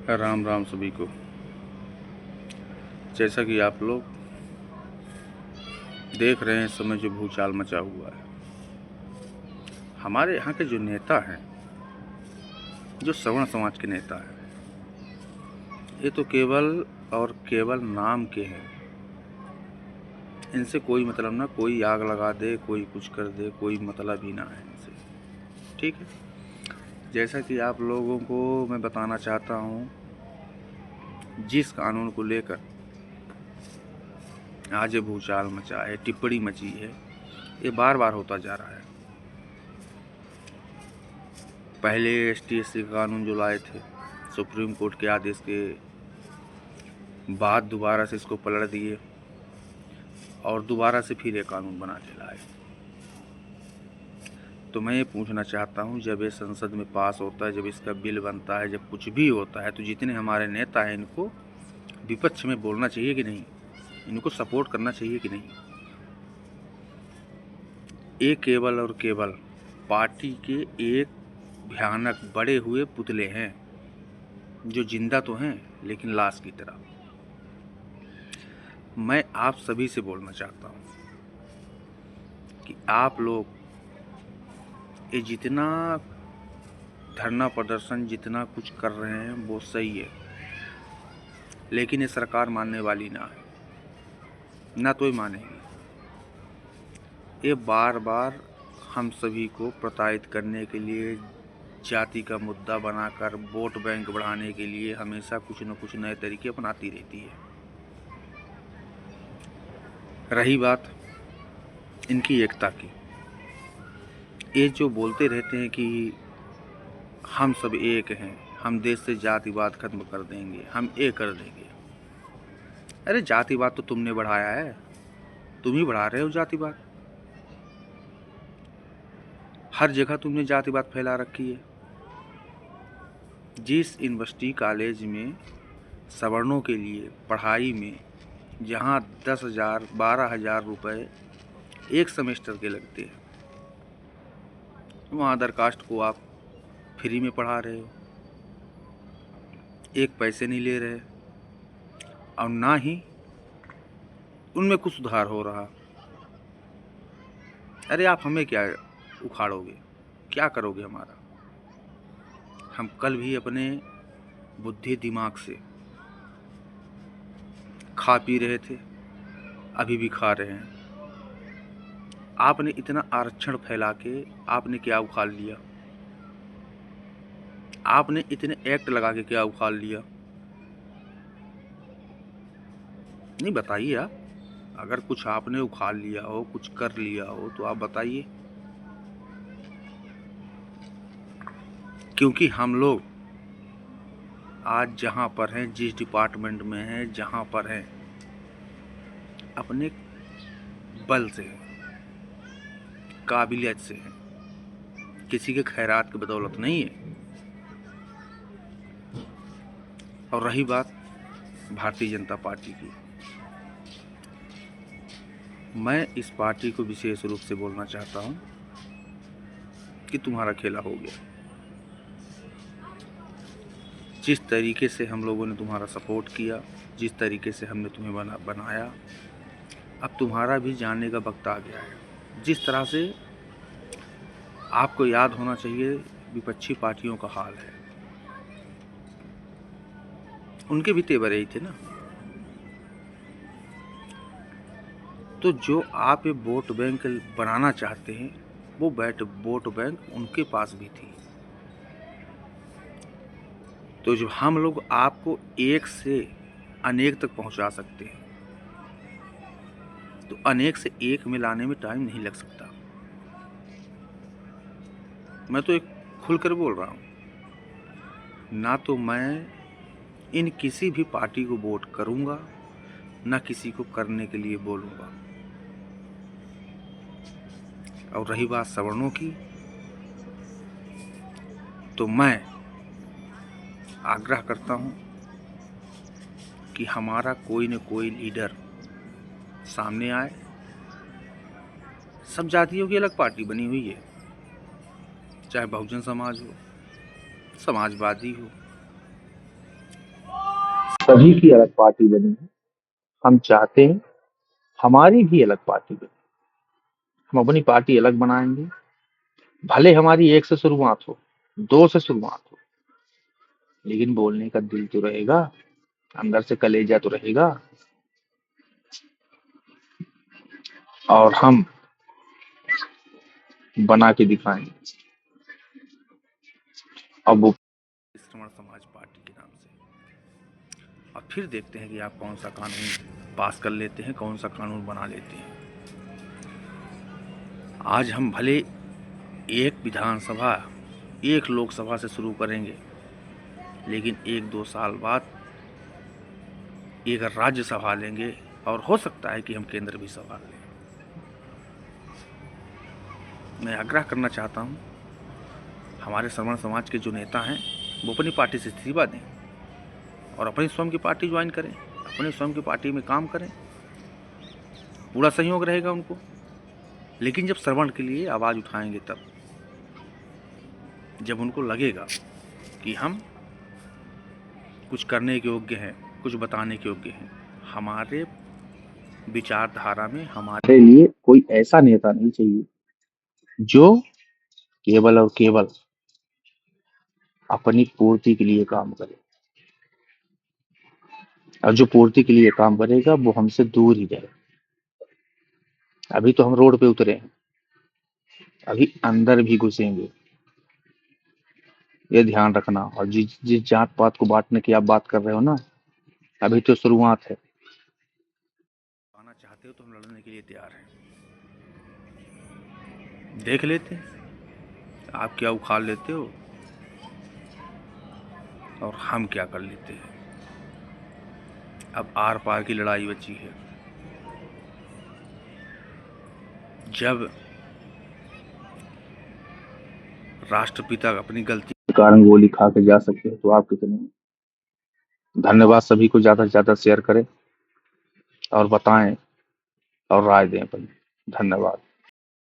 राम राम सभी को। जैसा कि आप लोग देख रहे हैं, इस समय जो भूचाल मचा हुआ है, हमारे यहाँ के जो नेता हैं, जो सवर्ण समाज के नेता हैं, ये तो केवल और केवल नाम के हैं। इनसे कोई मतलब ना, कोई आग लगा दे, कोई कुछ कर दे, कोई मतलब ही ना है इनसे। ठीक है, जैसा कि आप लोगों को मैं बताना चाहता हूँ, जिस कानून को लेकर आज ये भूचाल मचा है, टिप्पणी मची है, ये बार बार होता जा रहा है। पहले ST/SC का कानून जो लाए थे, सुप्रीम कोर्ट के आदेश के बाद दोबारा से इसको पलट दिए और दोबारा से फिर एक कानून बना के लाए। तो मैं ये पूछना चाहता हूँ, जब ये संसद में पास होता है, जब इसका बिल बनता है, जब कुछ भी होता है, तो जितने हमारे नेता हैं, इनको विपक्ष में बोलना चाहिए कि नहीं? इनको सपोर्ट करना चाहिए कि नहीं? ये केवल और केवल पार्टी के एक भयानक बड़े हुए पुतले हैं, जो जिंदा तो हैं लेकिन लाश की तरह। मैं आप सभी से बोलना चाहता हूँ कि आप लोग ये जितना धरना प्रदर्शन, जितना कुछ कर रहे हैं, वो सही है, लेकिन ये सरकार मानने वाली ना है, ना तो ये मानेगी। ये बार बार हम सभी को प्रताड़ित करने के लिए, जाति का मुद्दा बनाकर वोट बैंक बढ़ाने के लिए हमेशा कुछ न कुछ नए तरीके अपनाती रहती है। रही बात इनकी एकता की, ये जो बोलते रहते हैं कि हम सब एक हैं, हम देश से जातिवाद खत्म कर देंगे, हम एक कर देंगे। अरे जातिवाद तो तुमने बढ़ाया है, तुम ही बढ़ा रहे हो जातिवाद। हर जगह तुमने जातिवाद फैला रखी है। जिस यूनिवर्सिटी कॉलेज में सवर्णों के लिए पढ़ाई में जहाँ 10,000 12,000 रुपये एक सेमेस्टर के लगते हैं, वहाँ अदर कास्ट को आप फ्री में पढ़ा रहे हो, एक पैसे नहीं ले रहे, और ना ही उनमें कुछ सुधार हो रहा। अरे आप हमें क्या उखाड़ोगे, क्या करोगे हमारा? हम कल भी अपने बुद्धि दिमाग से खा पी रहे थे, अभी भी खा रहे हैं। आपने इतना आरक्षण फैला के आपने क्या उखाड़ लिया? आपने इतने एक्ट लगा के क्या उखाड़ लिया? नहीं, बताइए आप। अगर कुछ आपने उखाड़ लिया हो, कुछ कर लिया हो, तो आप बताइए। क्योंकि हम लोग आज जहाँ पर हैं, जिस डिपार्टमेंट में हैं, जहाँ पर हैं, अपने बल से हैं, काबिलियत से हैं, किसी के खैरात की बदौलत नहीं है। और रही बात भारतीय जनता पार्टी की, मैं इस पार्टी को विशेष रूप से बोलना चाहता हूँ कि तुम्हारा खेला हो गया। जिस तरीके से हम लोगों ने तुम्हारा सपोर्ट किया, जिस तरीके से हमने तुम्हें बनाया, अब तुम्हारा भी जानने का वक्त आ गया है। जिस तरह से आपको याद होना चाहिए विपक्षी पार्टियों का हाल है, उनके भी तेवर यही थे ना। तो जो आप ये वोट बैंक बनाना चाहते हैं, वो वोट बैंक उनके पास भी थी। तो जो हम लोग आपको एक से अनेक तक पहुंचा सकते हैं, तो अनेक से एक में लाने में टाइम नहीं लग सकता। मैं तो एक खुलकर बोल रहा हूं, ना तो मैं इन किसी भी पार्टी को वोट करूंगा, ना किसी को करने के लिए बोलूंगा। और रही बात सवर्णों की, तो मैं आग्रह करता हूं कि हमारा कोई न कोई लीडर सामने आए। सब जातियों की अलग पार्टी बनी हुई है, चाहे बहुजन समाज हो, समाजवादी हो, सभी की अलग पार्टी बनी है। हम चाहते हैं हमारी भी अलग पार्टी बने। हम अपनी पार्टी अलग बनाएंगे। भले हमारी एक से शुरुआत हो, दो से शुरुआत हो, लेकिन बोलने का दिल तो रहेगा, अंदर से कलेजा तो रहेगा। और हम बना के दिखाएंगे। अब वो श्रमण समाज पार्टी के नाम से। अब फिर देखते हैं कि आप कौन सा कानून पास कर लेते हैं, कौन सा कानून बना लेते हैं। आज हम भले एक विधानसभा, एक लोकसभा से शुरू करेंगे, लेकिन 1-2 साल बाद एक राज्यसभा लेंगे और हो सकता है कि हम केंद्र भी संभाल लें। मैं आग्रह करना चाहता हूँ, हमारे श्रमण समाज के जो नेता हैं वो अपनी पार्टी से इस्तीफा दें और अपनी स्वयं की पार्टी ज्वाइन करें, अपने स्वयं की पार्टी में काम करें। पूरा सहयोग रहेगा उनको। लेकिन जब श्रवण के लिए आवाज़ उठाएंगे, तब जब उनको लगेगा कि हम कुछ करने के योग्य हैं, कुछ बताने के योग्य हैं, हमारे विचारधारा में हमारे लिए कोई ऐसा नेता नहीं चाहिए जो केवल और केवल अपनी पूर्ति के लिए काम करे। और जो पूर्ति के लिए काम करेगा वो हमसे दूर ही रहे। अभी तो हम रोड पे उतरे हैं, अभी अंदर भी घुसेंगे। ये ध्यान रखना। और जिस जिस जात पात को बांटने की आप बात कर रहे हो ना, अभी तो शुरुआत है। आना चाहते हो तो हम लड़ने के लिए तैयार हैं। देख लेते हैं आप क्या उखाड़ लेते हो और हम क्या कर लेते हैं। अब आर पार की लड़ाई बची है। जब राष्ट्रपिता अपनी गलती के कारण गोली खा के जा सकते हैं, तो आप कितने। धन्यवाद। सभी को ज़्यादा से ज़्यादा शेयर करें और बताएं और राय दें अपनी। धन्यवाद।